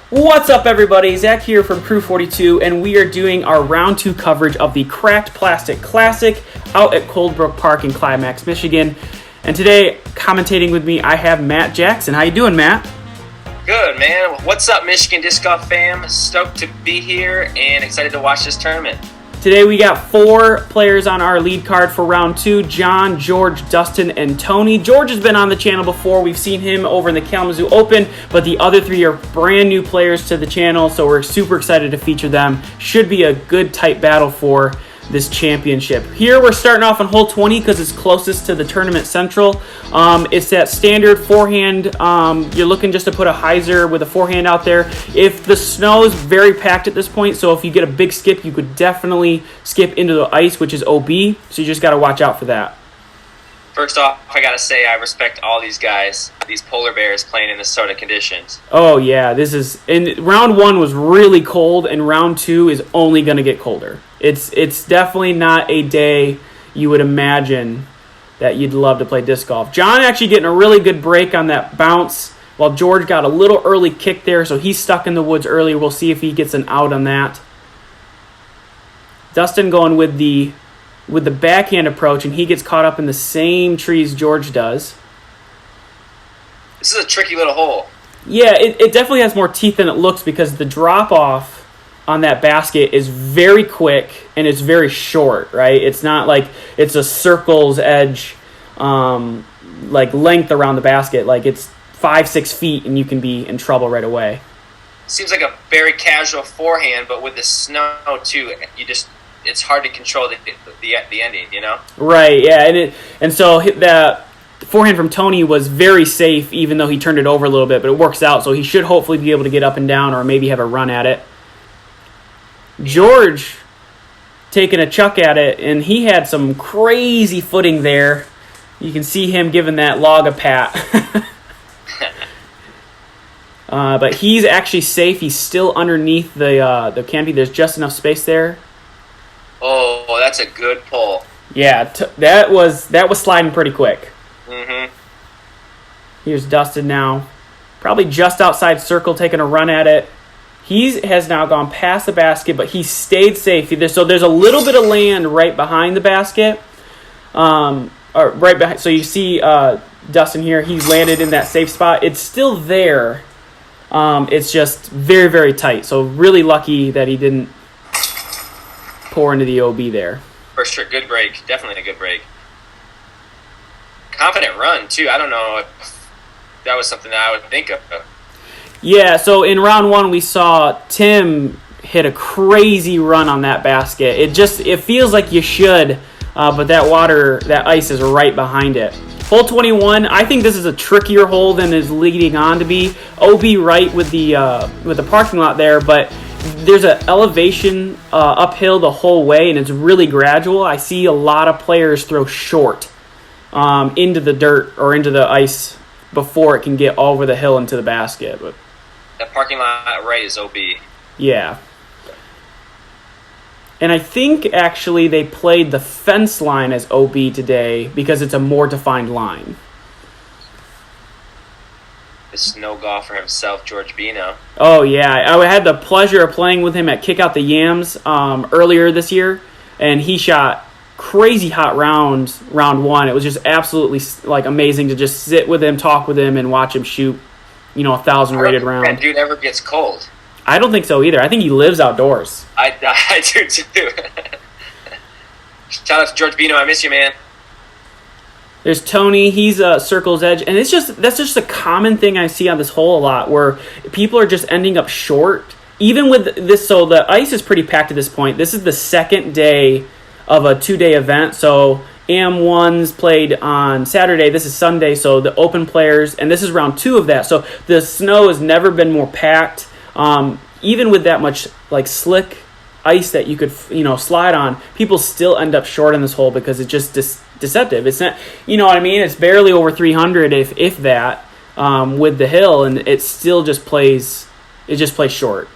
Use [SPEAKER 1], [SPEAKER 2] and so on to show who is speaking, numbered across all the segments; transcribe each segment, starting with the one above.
[SPEAKER 1] What's up, everybody? Zach here from Crew 42, and we are doing our round 2 coverage of the Cracked Plastic Classic out at Coldbrook Park in Climax, Michigan. And today, commentating with me, I have Matt Jackson. How you doing, Matt?
[SPEAKER 2] Good, man. What's up, Michigan Disc Golf fam? Stoked to be here and excited to watch this tournament.
[SPEAKER 1] Today we got 4 players on our lead card for round 2. John, George, Dustin, and Tony. George has been on the channel before. We've seen him over in the Kalamazoo Open, but the other 3 are brand new players to the channel, so we're super excited to feature them. Should be a good, tight battle for this championship. Here we're starting off on hole 20 because it's closest to the tournament central. It's that standard forehand. You're looking just to put a hyzer with a forehand out there. If the snow is very packed at this point, so if you get a big skip, you could definitely skip into the ice, which is OB, so you just got to watch out for that.
[SPEAKER 2] First off, I gotta say I respect all these guys, these polar bears playing in this sort of conditions.
[SPEAKER 1] Oh yeah, and round 1 was really cold, and round 2 is only going to get colder. It's definitely not a day you would imagine that you'd love to play disc golf. John actually getting a really good break on that bounce, while George got a little early kick there, so he's stuck in the woods early. We'll see if he gets an out on that. Dustin going with the backhand approach, and he gets caught up in the same trees George does.
[SPEAKER 2] This is a tricky little hole.
[SPEAKER 1] Yeah, it definitely has more teeth than it looks because the drop-off on that basket is very quick and it's very short, right? It's not like it's a circle's edge, like length around the basket. Like it's 5-6 feet and you can be in trouble right away.
[SPEAKER 2] Seems like a very casual forehand, but with the snow too, it's hard to control the ending, you know?
[SPEAKER 1] Right, yeah, and so that forehand from Tony was very safe, even though he turned it over a little bit, but it works out, so he should hopefully be able to get up and down or maybe have a run at it. George taking a chuck at it, and he had some crazy footing there. You can see him giving that log a pat. But he's actually safe. He's still underneath the canopy. There's just enough space there.
[SPEAKER 2] Oh, that's a good pull.
[SPEAKER 1] Yeah, that was sliding pretty quick.
[SPEAKER 2] Mm-hmm.
[SPEAKER 1] Here's Dustin now. Probably just outside circle, taking a run at it. He has now gone past the basket, but he stayed safe. So there's a little bit of land right behind the basket. Or right behind. So you see Dustin here. He's landed in that safe spot. It's still there. It's just very, very tight. So really lucky that he didn't pour into the OB there.
[SPEAKER 2] For sure. Good break. Definitely a good break. Confident run, too. I don't know if that was something that I would think of.
[SPEAKER 1] Yeah, so in round 1, we saw Tim hit a crazy run on that basket. It feels like you should, but that ice is right behind it. Hole 21, I think this is a trickier hole than is leading on to be. OB right with the parking lot there, but there's an elevation uphill the whole way, and it's really gradual. I see a lot of players throw short into the dirt or into the ice before it can get over the hill into the basket. But
[SPEAKER 2] that parking lot right is OB.
[SPEAKER 1] Yeah. And I think actually they played the fence line as OB today because it's a more defined line.
[SPEAKER 2] The snow golfer himself, George Beno.
[SPEAKER 1] Oh, yeah. I had the pleasure of playing with him at Kick Out the Yams earlier this year, and he shot crazy hot round 1. It was just absolutely amazing to just sit with him, talk with him, and watch him shoot 1,000 rated round.
[SPEAKER 2] That dude ever gets cold.
[SPEAKER 1] I don't think so either. I think he lives outdoors.
[SPEAKER 2] I do too. Shout out to George Beno. I miss you, man.
[SPEAKER 1] There's Tony. He's circle's edge, and that's just a common thing I see on this hole a lot, where people are just ending up short. Even with this, so the ice is pretty packed at this point. This is the second day of a 2-day event. So AM1's played on Saturday. This is Sunday, so the open players, and this is round 2 of that. So the snow has never been more packed. Even with that much slick ice that you could slide on, people still end up short in this hole because it's just deceptive. It's not, you know what I mean? It's barely over 300 if that with the hill, and it still just plays short.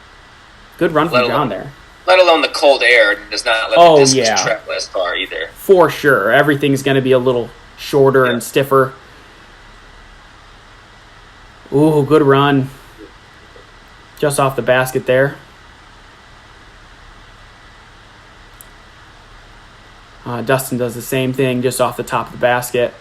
[SPEAKER 1] Good run from John there.
[SPEAKER 2] Let alone the cold air does not let the discs travel as far either.
[SPEAKER 1] For sure. Everything's going to be a little shorter and stiffer. Ooh, good run. just off the basket there. Dustin does the same thing just off the top of the basket.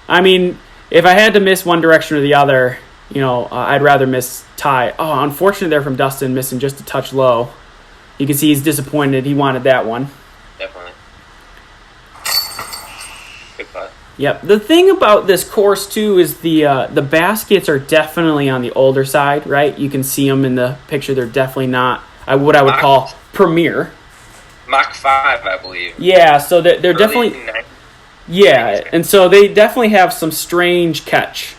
[SPEAKER 1] I mean, if I had to miss one direction or the other, I'd rather miss tie. Oh, unfortunate there from Dustin, missing just a touch low. You can see he's disappointed. He wanted that one.
[SPEAKER 2] Definitely. Good putt.
[SPEAKER 1] Yep. The thing about this course, too, is the baskets are definitely on the older side, right? You can see them in the picture. They're definitely not what I would call premier.
[SPEAKER 2] Mach 5, I believe.
[SPEAKER 1] Yeah, so they're definitely... Yeah, and so they definitely have some strange catch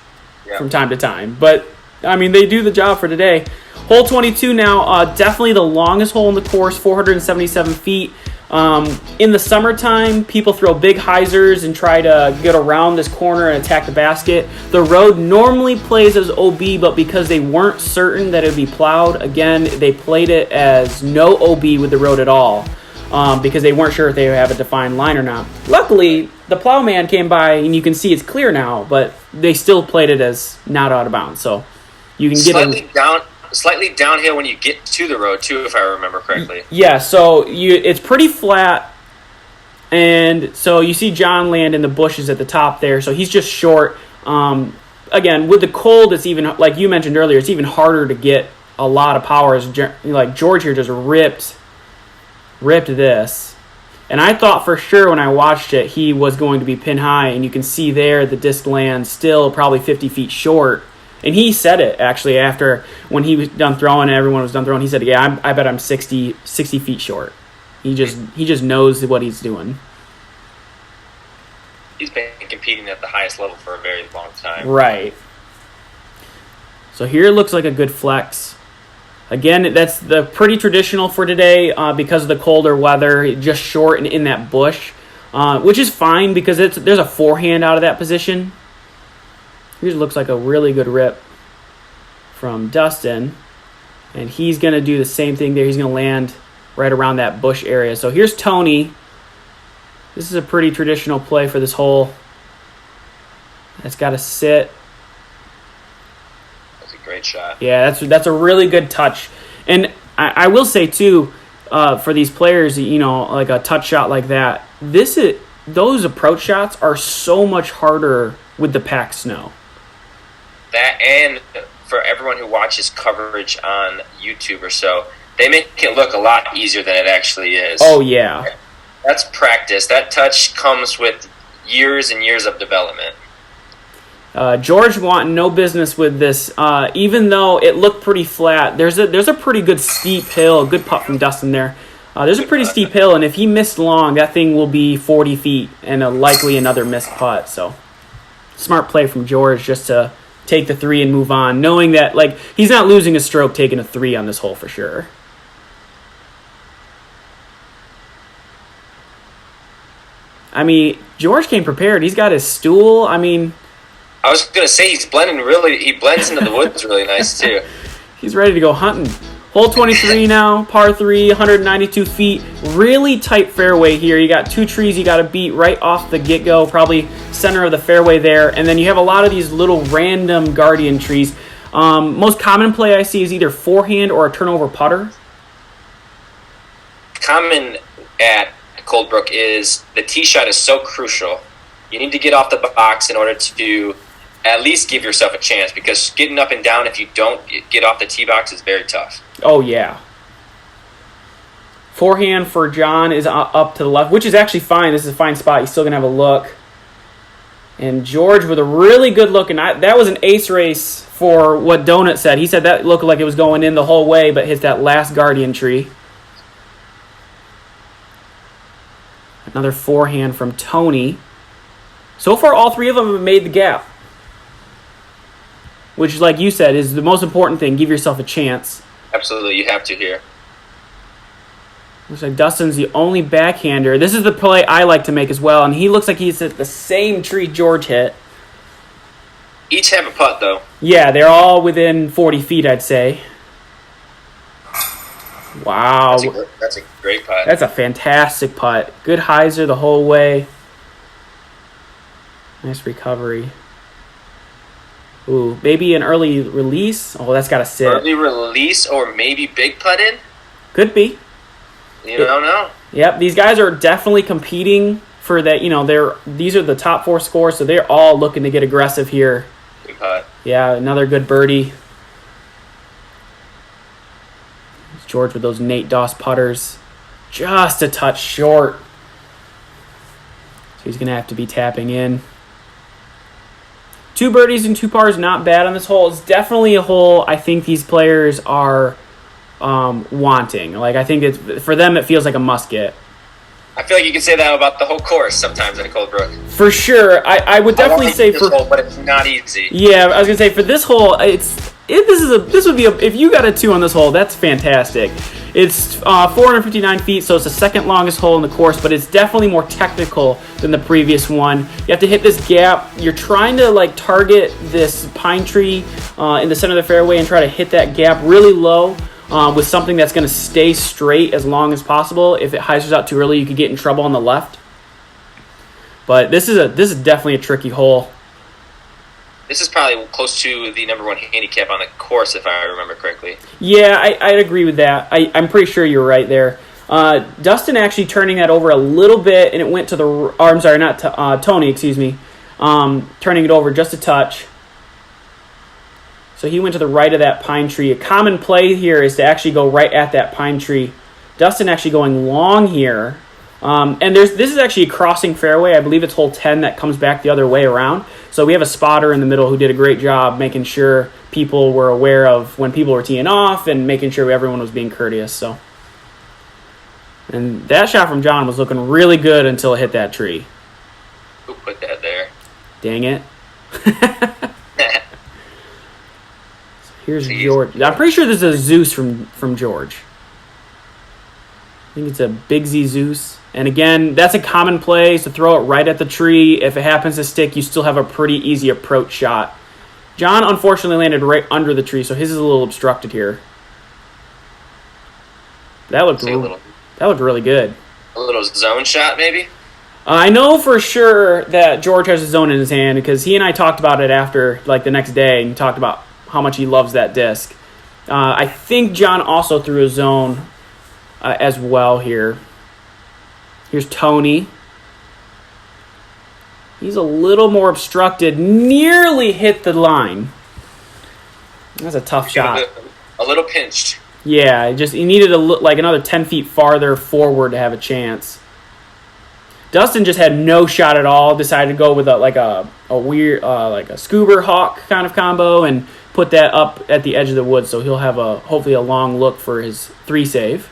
[SPEAKER 1] from time to time. But, I mean, they do the job for today. Hole 22 now, definitely the longest hole in the course, 477 feet. In the summertime, people throw big hyzers and try to get around this corner and attack the basket. The road normally plays as OB, but because they weren't certain that it would be plowed, again, they played it as no OB with the road at all. Because they weren't sure if they would have a defined line or not. Luckily, the plowman came by, and you can see it's clear now, but they still played it as not out of bounds. So you can get
[SPEAKER 2] slightly downhill when you get to the road, too, if I remember correctly.
[SPEAKER 1] Yeah, so it's pretty flat, and so you see John land in the bushes at the top there, so he's just short. Again, with the cold, it's even, like you mentioned earlier, it's even harder to get a lot of power. Like George here just ripped this, and I thought for sure when I watched it he was going to be pin high, and you can see there the disc lands still probably 50 feet short, and he said it actually after when he was done throwing and everyone was done throwing. He said, yeah, I bet I'm 60 feet short. He just knows what he's doing.
[SPEAKER 2] He's been competing at the highest level for a very long time.
[SPEAKER 1] Right. So here it looks like a good flex. Again, that's the pretty traditional for today because of the colder weather, just short and in that bush, which is fine because there's a forehand out of that position. Here looks like a really good rip from Dustin, and he's going to do the same thing there. He's going to land right around that bush area. So here's Tony. This is a pretty traditional play for this hole. That's got to sit.
[SPEAKER 2] Great shot.
[SPEAKER 1] Yeah, that's a really good touch. And I will say, too, for these players, like a touch shot like that, those approach shots are so much harder with the packed snow.
[SPEAKER 2] That, and for everyone who watches coverage on YouTube or so, they make it look a lot easier than it actually is.
[SPEAKER 1] Oh, yeah.
[SPEAKER 2] That's practice. That touch comes with years and years of development.
[SPEAKER 1] George wanting no business with this, even though it looked pretty flat. There's a pretty good steep hill. A good putt from Dustin there. There's a pretty steep hill, and if he missed long, that thing will be 40 feet and likely another missed putt. So smart play from George just to take the 3 and move on, knowing that he's not losing a stroke taking a 3 on this hole for sure. I mean, George came prepared. He's got his stool. I mean,
[SPEAKER 2] I was going to say he blends into the woods really nice too.
[SPEAKER 1] He's ready to go hunting. Hole 23 now, par 3, 192 feet. Really tight fairway here. You got 2 trees you got to beat right off the get-go, probably center of the fairway there. And then you have a lot of these little random guardian trees. Most common play I see is either forehand or a turnover putter.
[SPEAKER 2] Common at Coldbrook is the tee shot is so crucial. You need to get off the box in order to at least give yourself a chance, because getting up and down if you don't get off the tee box is very tough.
[SPEAKER 1] Oh, yeah. Forehand for John is up to the left, which is actually fine. This is a fine spot. He's still going to have a look. And George with a really good look. And that was an ace race for what Donut said. He said that looked like it was going in the whole way, but hits that last guardian tree. Another forehand from Tony. So far, all 3 of them have made the gap, which, like you said, is the most important thing. Give yourself a chance.
[SPEAKER 2] Absolutely, you have to here.
[SPEAKER 1] Looks like Dustin's the only backhander. This is the play I like to make as well, and he looks like he's at the same tree George hit.
[SPEAKER 2] Each have a putt, though.
[SPEAKER 1] Yeah, they're all within 40 feet, I'd say. Wow.
[SPEAKER 2] That's a great putt.
[SPEAKER 1] That's a fantastic putt. Good hyzer the whole way. Nice recovery. Ooh, maybe an early release. Oh, that's got to sit.
[SPEAKER 2] Early release or maybe big putt in?
[SPEAKER 1] Could be.
[SPEAKER 2] You don't know.
[SPEAKER 1] Yep, these guys are definitely competing for that. These are the top 4 scores, so they're all looking to get aggressive here.
[SPEAKER 2] Big putt.
[SPEAKER 1] Yeah, another good birdie. George with those Nate Doss putters. Just a touch short. So he's going to have to be tapping in. 2 birdies and 2 pars, not bad on this hole. It's definitely a hole I think these players are wanting. Like, I think for them it feels like a must get.
[SPEAKER 2] I feel like you can say that about the whole course sometimes in Cold Brook.
[SPEAKER 1] For sure. I would definitely say
[SPEAKER 2] this hole, but it's not easy.
[SPEAKER 1] Yeah, I was going to say for this hole, if you got a 2 on this hole, that's fantastic. It's 459 feet, so it's the second longest hole in the course, but it's definitely more technical than the previous one. You have to hit this gap. You're trying to target this pine tree in the center of the fairway and try to hit that gap really low with something that's going to stay straight as long as possible. If it hyzers out too early, you could get in trouble on the left. But this is definitely a tricky hole.
[SPEAKER 2] This is probably close to the number 1 handicap on the course, if I remember correctly.
[SPEAKER 1] Yeah, I'd agree with that. I'm pretty sure you're right there. Dustin actually turning that over a little bit, and it went to the... Or, I'm sorry, not to, Tony, excuse me. Turning it over just a touch. So he went to the right of that pine tree. A common play here is to actually go right at that pine tree. Dustin actually going long here. And this is actually a crossing fairway. I believe it's hole 10 that comes back the other way around. So we have a spotter in the middle who did a great job making sure people were aware of when people were teeing off and making sure everyone was being courteous. So, and that shot from John was looking really good until it hit that tree.
[SPEAKER 2] Who put that there?
[SPEAKER 1] Dang it. Here's George. I'm pretty sure this is a Zeus from George. I think it's a Big Z Zeus. And again, that's a common play, so throw it right at the tree. If it happens to stick, you still have a pretty easy approach shot. John, unfortunately, landed right under the tree, so his is a little obstructed here. That looked really good.
[SPEAKER 2] A little zone shot, maybe?
[SPEAKER 1] I know for sure that George has a zone in his hand because he and I talked about it after, the next day, and talked about how much he loves that disc. I think John also threw a zone as well here. Here's Tony. He's a little more obstructed. Nearly hit the line. That's a tough shot.
[SPEAKER 2] A little pinched.
[SPEAKER 1] Yeah, he needed another 10 feet farther forward to have a chance. Dustin just had no shot at all. Decided to go with a weird a scuba hawk kind of combo and put that up at the edge of the woods. So he'll have hopefully a long look for his 3 save.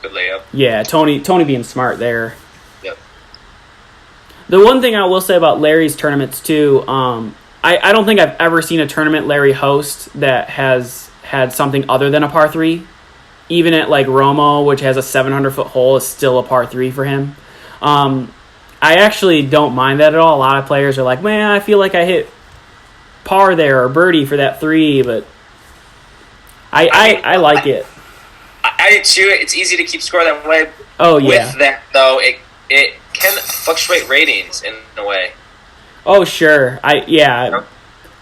[SPEAKER 2] Good layup.
[SPEAKER 1] Yeah, Tony being smart there.
[SPEAKER 2] Yep.
[SPEAKER 1] The one thing I will say about Larry's tournaments too, I don't think I've ever seen a tournament Larry host that has had something other than a par 3. Even at Romo, which has a 700-foot hole, is still a par 3 for him. I actually don't mind that at all. A lot of players are like, man, I feel like I hit par there or birdie for that 3, but I like it.
[SPEAKER 2] I did too. It's easy to keep score that way.
[SPEAKER 1] Oh, yeah.
[SPEAKER 2] With that, though, it can fluctuate ratings in a way.
[SPEAKER 1] Oh, sure.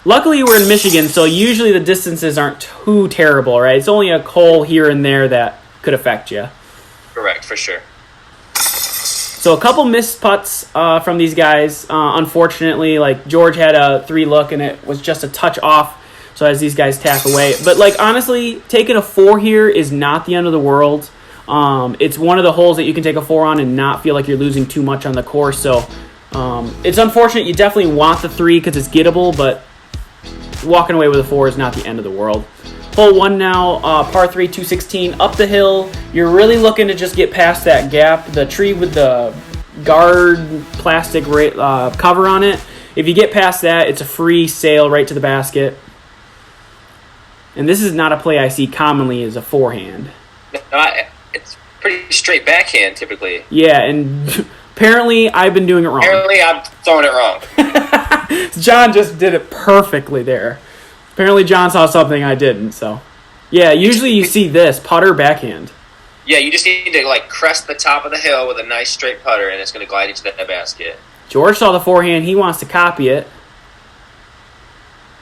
[SPEAKER 1] Luckily, we're in Michigan, so usually the distances aren't too terrible, right? It's only a hole here and there that could affect you.
[SPEAKER 2] Correct, for sure.
[SPEAKER 1] So a couple missed putts from these guys. Unfortunately, George had a 3 look, and it was just a touch off. So as these guys tap away. But, honestly, taking a 4 here is not the end of the world. It's one of the holes that you can take a 4 on and not feel like you're losing too much on the course. So it's unfortunate. You definitely want the 3 because it's gettable, but walking away with a 4 is not the end of the world. Hole 1 now, par 3, 216, up the hill. You're really looking to just get past that gap. The tree with the guard plastic cover on it. If you get past that, it's a free sail right to the basket. And this is not a play I see commonly as a forehand.
[SPEAKER 2] No, it's pretty straight backhand typically.
[SPEAKER 1] Yeah, and apparently I've been doing it wrong.
[SPEAKER 2] Apparently I'm throwing it wrong.
[SPEAKER 1] John just did it perfectly there. Apparently John saw something I didn't, so. Yeah, usually you see this, putter backhand.
[SPEAKER 2] Yeah, you just need to crest the top of the hill with a nice straight putter and it's going to glide into that basket.
[SPEAKER 1] George saw the forehand. He wants to copy it.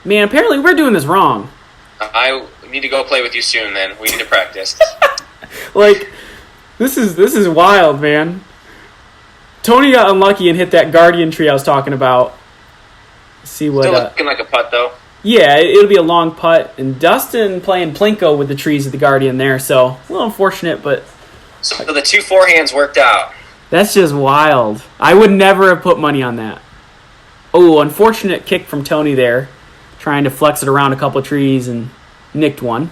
[SPEAKER 1] Man, apparently we're doing this wrong.
[SPEAKER 2] I need to go play with you soon. Then we need to practice.
[SPEAKER 1] Like, this is wild, man. Tony got unlucky and hit that guardian tree I was talking about. Let's see what.
[SPEAKER 2] Still looking like a putt though.
[SPEAKER 1] Yeah, it'll be a long putt, and Dustin playing Plinko with the trees at the guardian there. So a little unfortunate, but
[SPEAKER 2] So the 2 forehands worked out.
[SPEAKER 1] that's just wild. I would never have put money on that. Oh, unfortunate kick from Tony there, trying to flex it around a couple of trees and nicked one.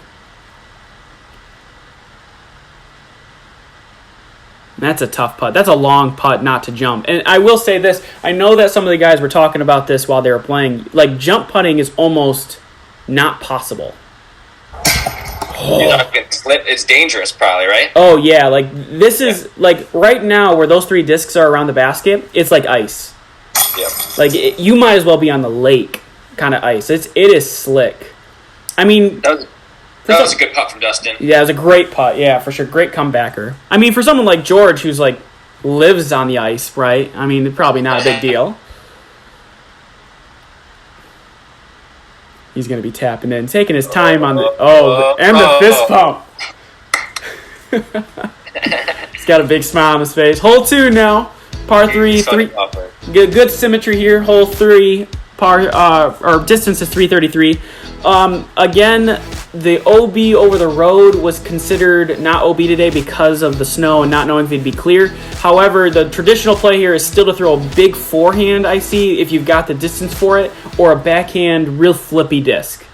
[SPEAKER 1] That's a tough putt. That's a long putt not to jump. And I will say this. I know that some of the guys were talking about this while they were playing. Like, jump putting is almost not possible.
[SPEAKER 2] It's dangerous probably, right?
[SPEAKER 1] Oh, yeah. Like, this is, like, right now where those 3 discs are around the basket, it's like ice.
[SPEAKER 2] Yep.
[SPEAKER 1] Like, you might as well be on the lake kind of ice. It is slick. I mean...
[SPEAKER 2] That was a good putt from Dustin.
[SPEAKER 1] Yeah, it was a great putt. Yeah, for sure. Great comebacker. I mean, for someone like George, who's like lives on the ice, right? I mean, probably not a big deal. He's going to be tapping in, taking his time on the... and the fist pump. He's got a big smile on his face. Hole 2 now. Par 3. Good symmetry here. Hole 3. Or distance is 333. Again, the OB over the road was considered not OB today because of the snow and not knowing if it'd be clear. However, the traditional play here is still to throw a big forehand, I see, if you've got the distance for it, or a backhand, real flippy disc.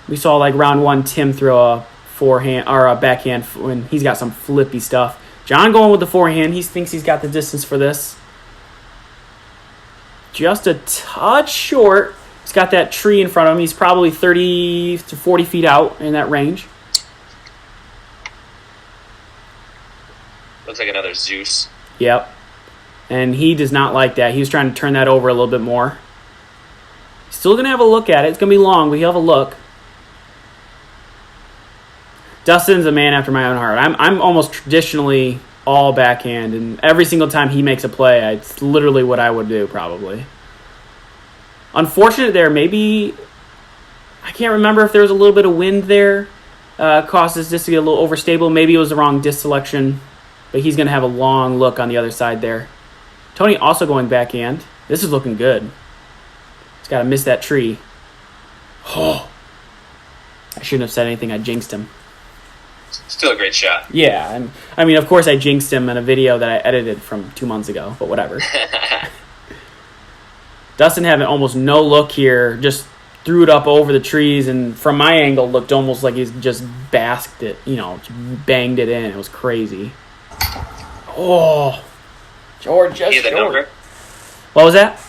[SPEAKER 1] We saw, like, round 1, Tim throw a forehand or a backhand when he's got some flippy stuff. John going with the forehand. He thinks he's got the distance for this. Just a touch short. He's got that tree in front of him. He's probably 30 to 40 feet out in that range.
[SPEAKER 2] Looks like another Zeus.
[SPEAKER 1] Yep. And he does not like that. He was trying to turn that over a little bit more. Still going to have a look at it. It's going to be long, but he'll have a look. Dustin's a man after my own heart. I'm almost traditionally all backhand, and every single time he makes a play, it's literally what I would do probably. Unfortunate there, maybe, I can't remember if there was a little bit of wind there. Caused this disc to get a little overstable. Maybe it was the wrong disc selection, but he's going to have a long look on the other side there. Tony also going backhand. This is looking good. He's got to miss that tree. Oh, I shouldn't have said anything. I jinxed him.
[SPEAKER 2] Still a great shot.
[SPEAKER 1] Yeah, and I mean, of course I jinxed him in a video that I edited from 2 months ago, but whatever. Dustin having almost no look here, just threw it up over the trees, and from my angle looked almost like he's just basked it, banged it in. It was crazy. Oh, George just
[SPEAKER 2] hit the number.
[SPEAKER 1] What was that?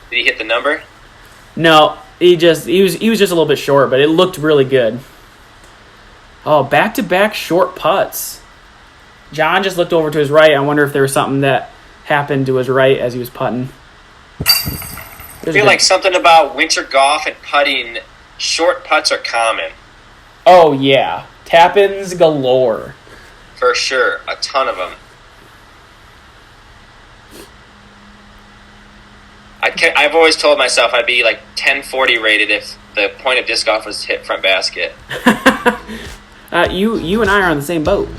[SPEAKER 2] Did he hit the number?
[SPEAKER 1] No, he was just a little bit short, but it looked really good. Oh, back-to-back short putts. John just looked over to his right. I wonder if there was something that happened to his right as he was putting.
[SPEAKER 2] I feel like something about winter golf and putting, short putts are common.
[SPEAKER 1] Oh, yeah. Tap-ins galore.
[SPEAKER 2] For sure. A ton of them. I've always told myself I'd be like 1040 rated if the point of disc golf was hit front basket.
[SPEAKER 1] You and I are on the same boat.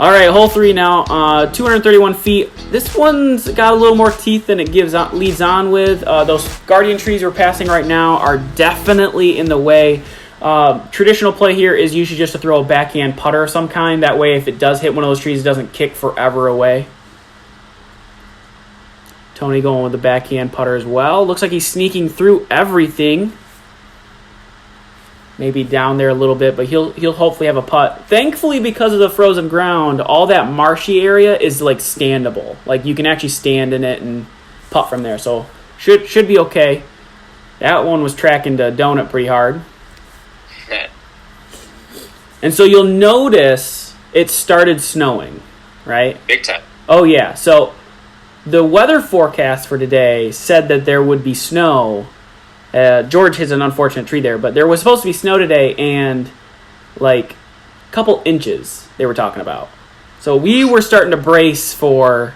[SPEAKER 1] All right, hole 3 now. 231 feet. This one's got a little more teeth than it leads on with. Those guardian trees we're passing right now are definitely in the way. Traditional play here is usually just to throw a backhand putter of some kind. That way, if it does hit one of those trees, it doesn't kick forever away. Tony going with the backhand putter as well. Looks like he's sneaking through everything. Maybe down there a little bit, but he'll hopefully have a putt. Thankfully, because of the frozen ground, all that marshy area is like standable. Like you can actually stand in it and putt from there. So should be okay. That one was tracking to donut pretty hard. And so you'll notice it started snowing, right?
[SPEAKER 2] Big time.
[SPEAKER 1] Oh yeah. So the weather forecast for today said that there would be snow. George hits an unfortunate tree there, but there was supposed to be snow today and like a couple inches they were talking about. So we were starting to brace for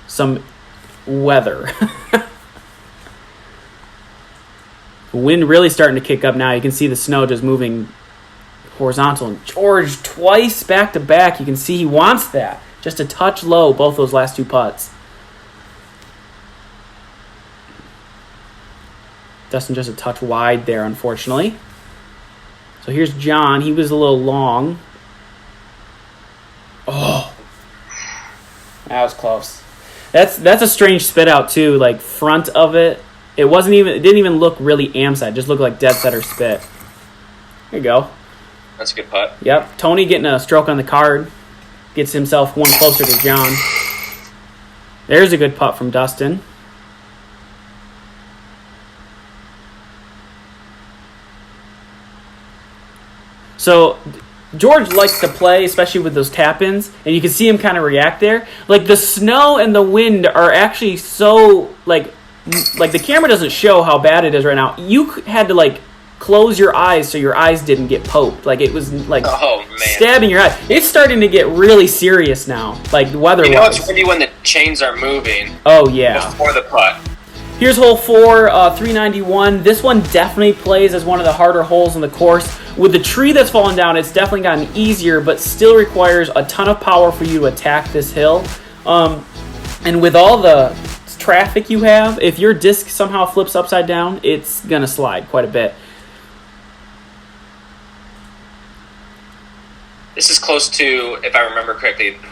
[SPEAKER 1] some weather. Wind really starting to kick up now. You can see the snow just moving horizontal. And George twice back to back. You can see he wants that. Just a touch low, both those last two putts. Dustin just a touch wide there, unfortunately. So here's John. He was a little long. Oh, that was close. That's a strange spit out too. Like front of it, it didn't even look really am side. It just looked like dead center spit. There you go.
[SPEAKER 2] That's a good putt.
[SPEAKER 1] Yep. Tony getting a stroke on the card. Gets himself one closer to John. There's a good putt from Dustin. So George likes to play, especially with those tap-ins, and you can see him kind of react there. Like the snow and the wind are actually so like the camera doesn't show how bad it is right now. You had to like close your eyes so your eyes didn't get poked. Like it was like stabbing your eye. It's starting to get really serious now. Like weather.
[SPEAKER 2] You know it's windy when the chains are moving.
[SPEAKER 1] Oh yeah.
[SPEAKER 2] Before the putt.
[SPEAKER 1] Here's hole 4, 391. This one definitely plays as one of the harder holes in the course. With the tree that's fallen down, it's definitely gotten easier, but still requires a ton of power for you to attack this hill. And with all the traffic you have, if your disc somehow flips upside down, it's going to slide quite a bit.
[SPEAKER 2] This is close to, if I remember correctly, one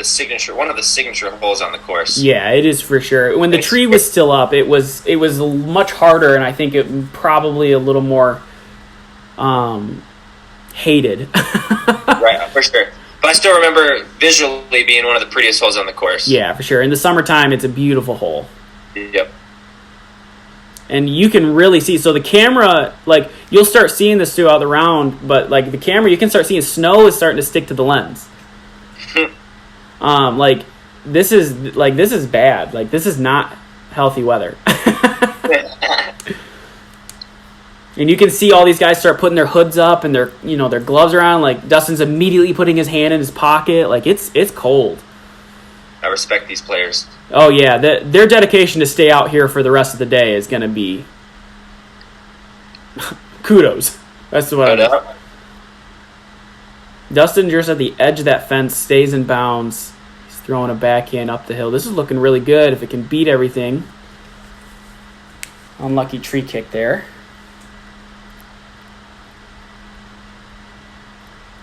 [SPEAKER 2] of the signature holes on the course.
[SPEAKER 1] Yeah, it is for sure. When the tree was still up, it was much harder, and I think it probably a little more hated.
[SPEAKER 2] Right, for sure. But I still remember visually being one of the prettiest holes on the course.
[SPEAKER 1] Yeah, for sure. In the summertime, it's a beautiful hole.
[SPEAKER 2] Yep.
[SPEAKER 1] And you can really see, so the camera, like, you'll start seeing this throughout the round, but, like, the camera, you can start seeing snow is starting to stick to the lens. This is bad. Like, this is not healthy weather. And you can see all these guys start putting their hoods up and their gloves around. Like, Dustin's immediately putting his hand in his pocket. Like, it's cold.
[SPEAKER 2] I respect these players.
[SPEAKER 1] Oh, yeah. Their dedication to stay out here for the rest of the day is going to be kudos. That's what I mean. Dustin just at the edge of that fence, stays in bounds. He's throwing a backhand up the hill. This is looking really good if it can beat everything. Unlucky tree kick there.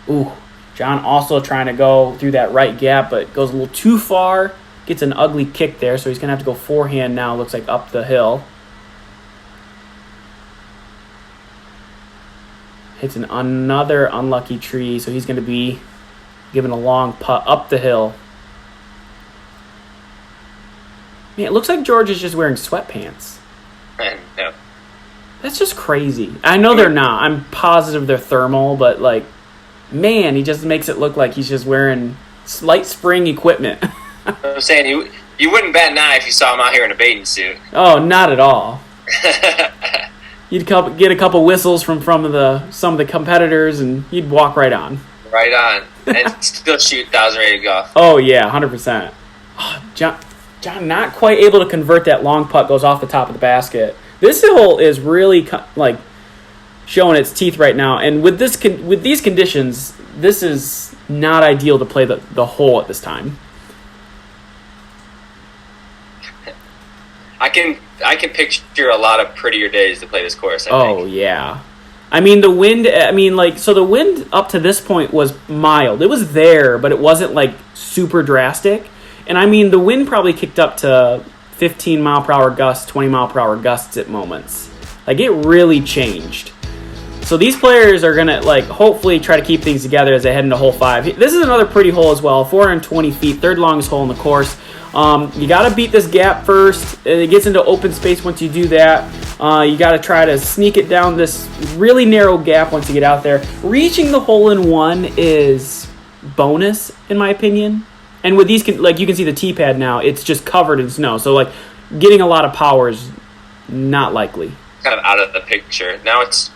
[SPEAKER 1] Ooh. John also trying to go through that right gap, but goes a little too far. Gets an ugly kick there, so he's going to have to go forehand now, looks like up the hill. Hits another unlucky tree, so he's going to be given a long putt up the hill. Man, it looks like George is just wearing sweatpants.
[SPEAKER 2] No.
[SPEAKER 1] That's just crazy. I know they're not. I'm positive they're thermal, but, like, man, he just makes it look like he's just wearing light spring equipment.
[SPEAKER 2] I'm saying you wouldn't bat an eye if you saw him out here in a bathing suit.
[SPEAKER 1] Oh, not at all. You'd get a couple whistles from some of the competitors, and you'd walk right on.
[SPEAKER 2] Right on. And still shoot 1,000 rated golf.
[SPEAKER 1] Oh, yeah, 100%. Oh, John not quite able to convert that long putt, goes off the top of the basket. This hole is really, like, showing its teeth right now. And with these conditions, this is not ideal to play the hole at this time.
[SPEAKER 2] I can picture a lot of prettier days to play this course, I think.
[SPEAKER 1] Yeah. I mean, the wind, so the wind up to this point was mild. It was there, but it wasn't, like, super drastic. And, I mean, the wind probably kicked up to 15-mile-per-hour gusts, 20-mile-per-hour gusts at moments. Like, it really changed. So these players are going to, like, hopefully try to keep things together as they head into hole 5. This is another pretty hole as well, 420 feet, third longest hole in the course. You got to beat this gap first. It gets into open space once you do that. You got to try to sneak it down this really narrow gap once you get out there. Reaching the hole-in-one is bonus, in my opinion. And with these, like, you can see the tee pad now. It's just covered in snow. So, like, getting a lot of power is not likely.
[SPEAKER 2] Kind of out of the picture. Now it's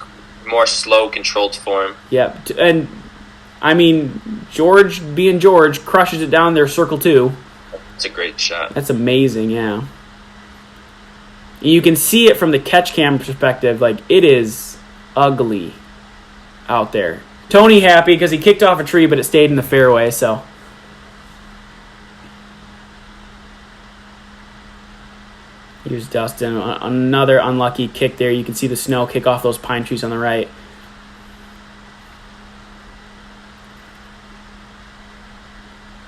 [SPEAKER 2] more slow, controlled form.
[SPEAKER 1] Yeah, and, I mean, George, being George, crushes it down there, circle 2.
[SPEAKER 2] It's a great shot.
[SPEAKER 1] That's amazing, yeah. You can see it from the catch cam perspective. Like, it is ugly out there. Tony happy because he kicked off a tree, but it stayed in the fairway, so. Here's Dustin. Another unlucky kick there. You can see the snow kick off those pine trees on the right.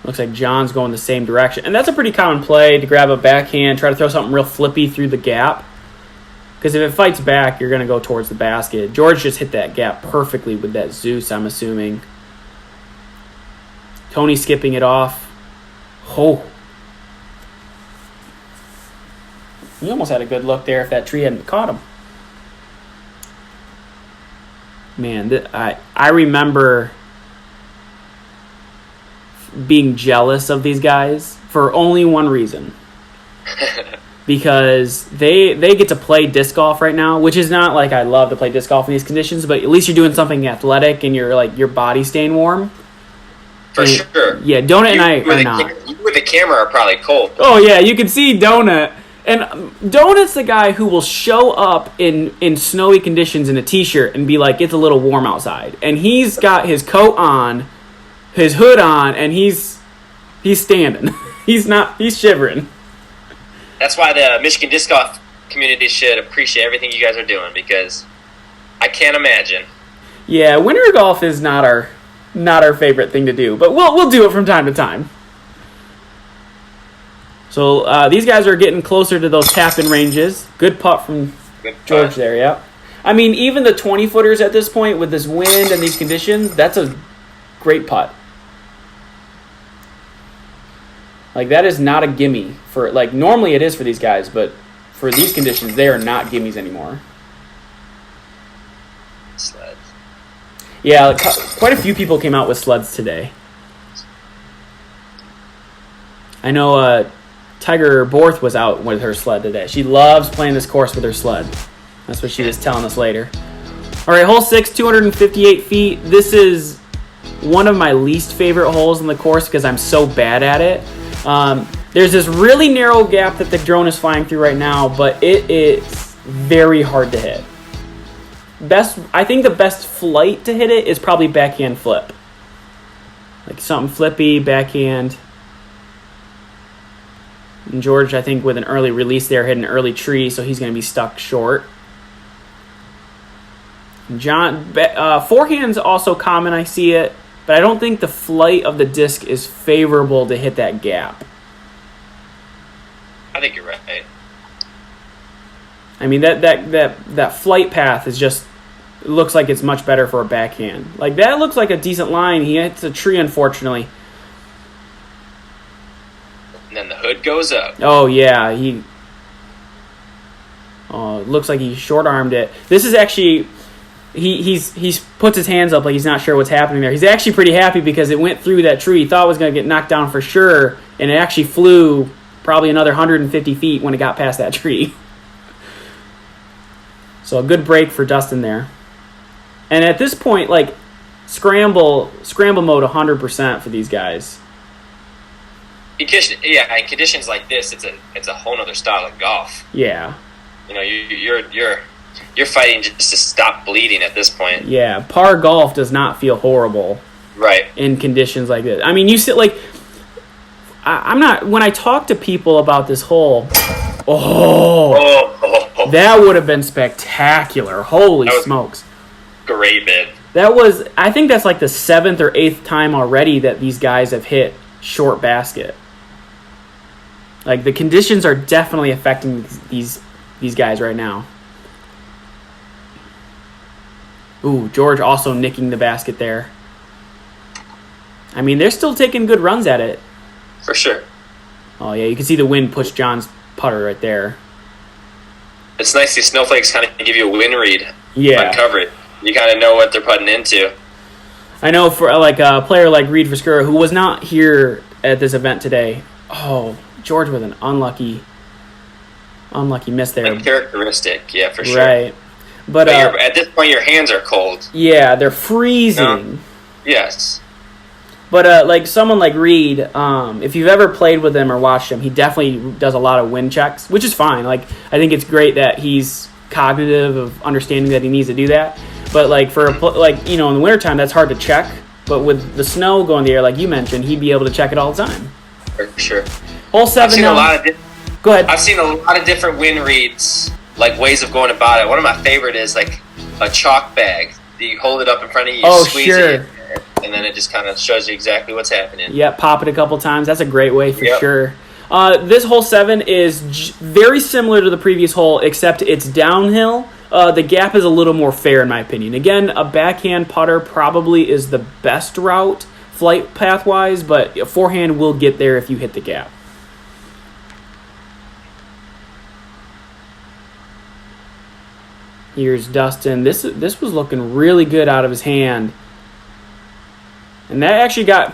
[SPEAKER 1] Looks like John's going the same direction. And that's a pretty common play to grab a backhand, try to throw something real flippy through the gap. Because if it fights back, you're going to go towards the basket. George just hit that gap perfectly with that Zeus, I'm assuming. Tony skipping it off. Oh. He almost had a good look there if that tree hadn't caught him. Man, I remember being jealous of these guys for only one reason. Because they get to play disc golf right now, which is not like I love to play disc golf in these conditions, but at least you're doing something athletic and you're like your body's staying warm.
[SPEAKER 2] For sure.
[SPEAKER 1] Yeah, Donut and I are not.
[SPEAKER 2] You with the camera are probably cold.
[SPEAKER 1] Oh yeah, you can see Donut. And Donut's the guy who will show up in snowy conditions in a t-shirt and be like, it's a little warm outside. And he's got his coat on, his hood on, and he's standing. He's shivering.
[SPEAKER 2] That's why the Michigan disc golf community should appreciate everything you guys are doing, because I can't imagine.
[SPEAKER 1] Yeah, winter golf is not our favorite thing to do, but we'll do it from time to time. So these guys are getting closer to those tap-in ranges. Good putt from George there, yeah. I mean, even the 20-footers at this point with this wind and these conditions, that's a great putt. Like, that is not a gimme for, like, normally it is for these guys, but for these conditions, they are not gimmies anymore.
[SPEAKER 2] Sleds.
[SPEAKER 1] Yeah, quite a few people came out with sleds today. I know Tiger Borth was out with her sled today. She loves playing this course with her sled. That's what she was telling us later. All right, hole 6, 258 feet. This is one of my least favorite holes in the course because I'm so bad at it. There's this really narrow gap that the drone is flying through right now, but it is very hard to hit. I think the best flight to hit it is probably backhand flip. Like something flippy, backhand. And George, I think, with an early release there, hit an early tree, so he's going to be stuck short. John, forehand's also common, I see it, but I don't think the flight of the disc is favorable to hit that gap.
[SPEAKER 2] I think you're right.
[SPEAKER 1] I mean, that flight path is just, it looks like it's much better for a backhand. Like, that looks like a decent line. He hits a tree, unfortunately.
[SPEAKER 2] And then the hood goes up.
[SPEAKER 1] Oh, yeah. It looks like he short-armed it. This is actually... He's puts his hands up like he's not sure what's happening there. He's actually pretty happy because it went through that tree. He thought it was going to get knocked down for sure, and it actually flew probably another 150 feet when it got past that tree. So a good break for Dustin there. And at this point, like, scramble mode 100% for these guys.
[SPEAKER 2] In conditions like this, it's a whole other style of golf.
[SPEAKER 1] Yeah.
[SPEAKER 2] You know, you're fighting just to stop bleeding at this point.
[SPEAKER 1] Yeah, par golf does not feel horrible.
[SPEAKER 2] Right.
[SPEAKER 1] In conditions like this. I mean, you sit like... I'm not... When I talk to people about this hole... That would have been spectacular. Holy smokes.
[SPEAKER 2] Great bit.
[SPEAKER 1] I think that's like the 7th or 8th time already that these guys have hit short basket. Like, the conditions are definitely affecting these guys right now. Ooh, George also nicking the basket there. I mean, they're still taking good runs at it.
[SPEAKER 2] For sure.
[SPEAKER 1] Oh, yeah, you can see the wind push John's putter right there.
[SPEAKER 2] It's nice these snowflakes kind of give you a wind read
[SPEAKER 1] on
[SPEAKER 2] coverage. You kind of know what they're putting into.
[SPEAKER 1] I know for like a player like Reed Vescura, who was not here at this event today. Oh, George with an unlucky miss there.
[SPEAKER 2] Uncharacteristic, yeah, for sure.
[SPEAKER 1] Right. But
[SPEAKER 2] at this point, your hands are cold.
[SPEAKER 1] Yeah, they're freezing.
[SPEAKER 2] No. Yes.
[SPEAKER 1] But like someone like Reed, if you've ever played with him or watched him, he definitely does a lot of wind checks, which is fine. Like I think it's great that he's cognitive of understanding that he needs to do that. But like for like in the wintertime, that's hard to check. But with the snow going in the air, like you mentioned, he'd be able to check it all the time.
[SPEAKER 2] For sure.
[SPEAKER 1] Hole 7
[SPEAKER 2] I've seen
[SPEAKER 1] now. Go ahead.
[SPEAKER 2] I've seen a lot of different wind reads, like ways of going about it. One of my favorite is like a chalk bag. You hold it up in front of you, squeeze it, and then it just kind of shows you exactly what's happening.
[SPEAKER 1] Yep, pop it a couple times. That's a great way for sure. This hole 7 is very similar to the previous hole, except it's downhill. The gap is a little more fair, in my opinion. Again, a backhand putter probably is the best route, flight path-wise, but a forehand will get there if you hit the gap. Here's Dustin. This was looking really good out of his hand. And that actually caught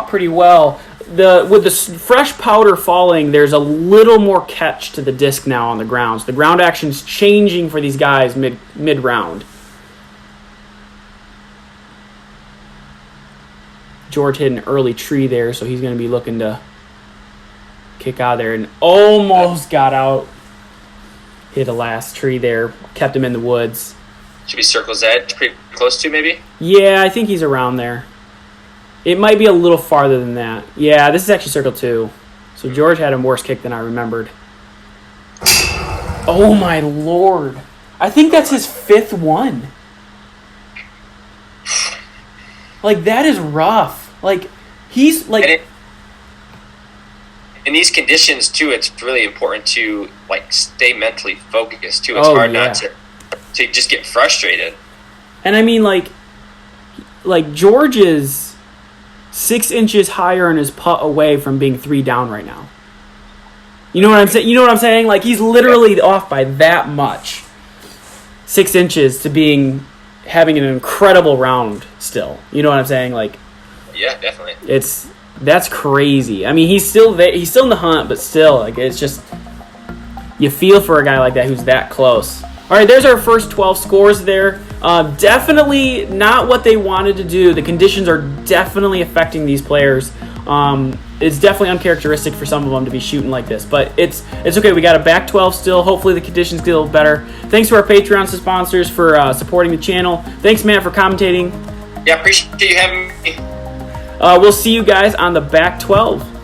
[SPEAKER 1] pretty well. With the fresh powder falling, there's a little more catch to the disc now on the ground. So the ground action's changing for these guys mid-round. George hit an early tree there, so he's going to be looking to kick out of there and almost got out. Hit a last tree there, kept him in the woods.
[SPEAKER 2] Should be circle's edge, pretty close to maybe?
[SPEAKER 1] Yeah, I think he's around there. It might be a little farther than that. Yeah, this is actually circle 2. So George had a worse kick than I remembered. Oh my lord. I think that's his 5th one. Like, that is rough. Like, he's like...
[SPEAKER 2] In these conditions, too, it's really important to like stay mentally focused, too. It's hard not to just get frustrated.
[SPEAKER 1] And I mean, like George is 6 inches higher in his putt away from being 3 down right now. You know what I'm saying? Like, he's literally off by that much. 6 inches to having an incredible round still. You know what I'm saying? Like,
[SPEAKER 2] yeah, definitely.
[SPEAKER 1] That's crazy. I mean, he's still there. He's still in the hunt, but still, like, it's just, you feel for a guy like that who's that close. All right, there's our first 12 scores there. Definitely not what they wanted to do. The conditions are definitely affecting these players. It's definitely uncharacteristic for some of them to be shooting like this, but it's okay. We got a back 12 still. Hopefully the conditions get a little better. Thanks to our Patreon sponsors for supporting the channel. Thanks, Matt, for commentating.
[SPEAKER 2] Yeah, appreciate you having me.
[SPEAKER 1] We'll see you guys on the back 12.